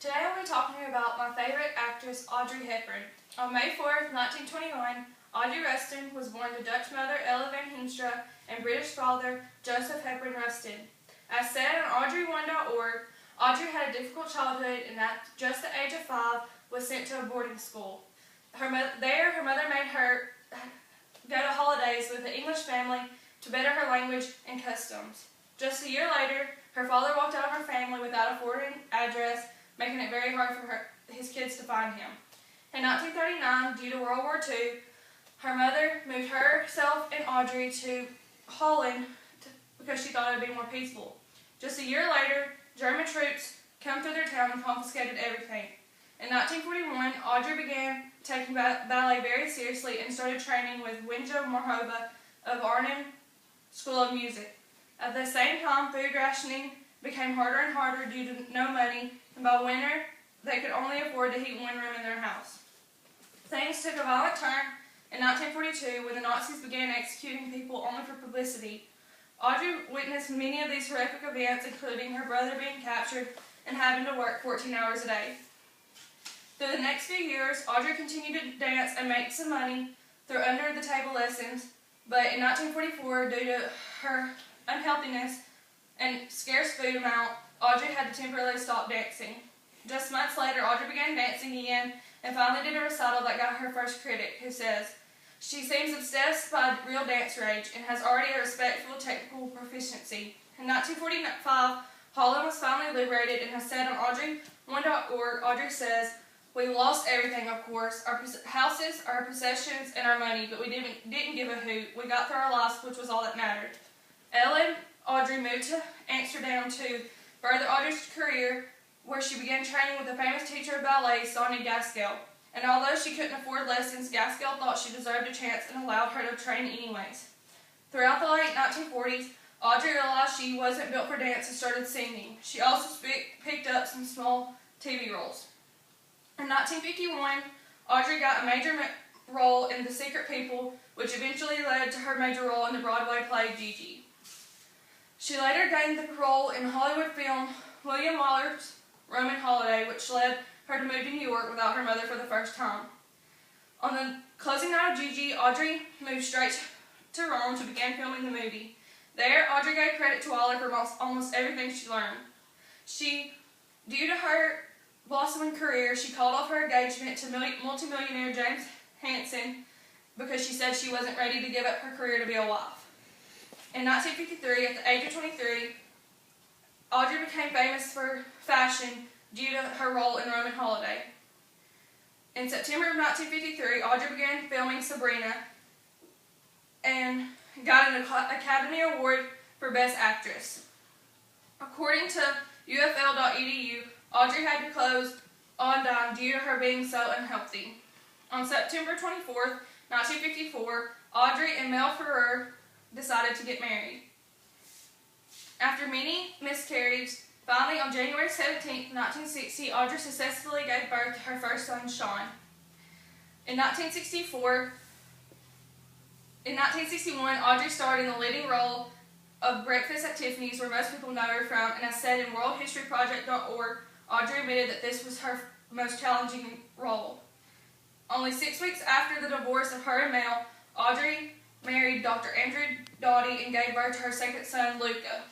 Today I'll be talking about my favorite actress, Audrey Hepburn. On May 4th, 1921, Audrey Rustin was born to Dutch mother Ella van Heemstra and British father Joseph Hepburn Rustin. As said on audrey1.org, Audrey had a difficult childhood and at just the age of 5 was sent to a boarding school. Her mother made her go to holidays with the English family to better her language and customs. Just a year later, her father walked out of her family without a foreign address, making it very hard for his kids to find him. In 1939, due to World War II, her mother moved herself and Audrey to Holland because she thought it would be more peaceful. Just a year later, German troops came through their town and confiscated everything. In 1941, Audrey began taking ballet very seriously and started training with Winjo Morhova of Arnhem School of Music. At the same time, food rationing became harder and harder due to no money, and by winter, they could only afford to heat one room in their house. Things took a violent turn in 1942 when the Nazis began executing people only for publicity. Audrey witnessed many of these horrific events, including her brother being captured and having to work 14 hours a day. Through the next few years, Audrey continued to dance and make some money through under-the-table lessons, but in 1944, due to her unhealthiness and scarce food amount, Audrey had to temporarily stop dancing. Just months later, Audrey began dancing again and finally did a recital that got her first critic, who says, "She seems obsessed by real dance rage and has already a respectful technical proficiency." In 1945, Holland was finally liberated, and has said on audrey1.org, Audrey says, "We lost everything, of course, our houses, our possessions, and our money, but we didn't give a hoot. We got through our lives, which was all that mattered." Ella and Audrey moved to Amsterdam to further Audrey's career, where she began training with a famous teacher of ballet, Sonia Gaskell. And although she couldn't afford lessons, Gaskell thought she deserved a chance and allowed her to train anyways. Throughout the late 1940s, Audrey realized she wasn't built for dance and started singing. She also picked up some small TV roles. In 1951, Audrey got a major role in The Secret People, which eventually led to her major role in the Broadway play Gigi. She later gained the role in Hollywood film William Wyler's Roman Holiday, which led her to move to New York without her mother for the first time. On the closing night of Gigi, Audrey moved straight to Rome to begin filming the movie. There, Audrey gave credit to Wyler for almost everything she learned. Due to her blossoming career, she called off her engagement to multimillionaire James Hansen because she said she wasn't ready to give up her career to be a wife. In 1953, at the age of 23, Audrey became famous for fashion due to her role in Roman Holiday. In September of 1953, Audrey began filming Sabrina and got an Academy Award for Best Actress. According to UFL.edu, Audrey had to close on dime due to her being so unhealthy. On September 24th, 1954, Audrey and Mel Ferrer decided to get married. After many miscarriages, finally on January 17, 1960, Audrey successfully gave birth to her first son, Sean. In 1961, Audrey starred in the leading role of Breakfast at Tiffany's, where most people know her from, and as said in worldhistoryproject.org, Audrey admitted that this was her most challenging role. Only 6 weeks after the divorce of her and Mel, Audrey married Dr. Andrew Doughty and gave birth to her second son, Luca.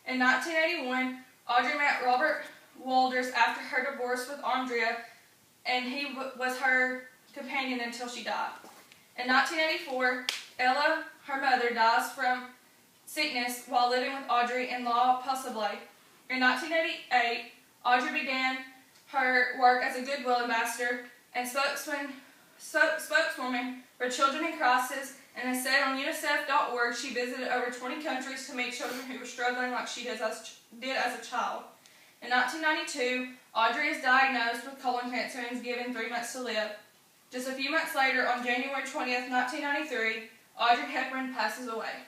In 1981, Audrey met Robert Walters after her divorce with Andrea, and he was her companion until she died. In 1984, Ella, her mother, dies from sickness while living with Audrey in La Possible. In 1988, Audrey began her work as a Goodwill ambassador and spokeswoman for Children in Crisis, and as said on UNICEF.org, she visited over 20 countries to meet children who were struggling like she did as a child. In 1992, Audrey is diagnosed with colon cancer and is given 3 months to live. Just a few months later, on January 20th, 1993, Audrey Hepburn passes away.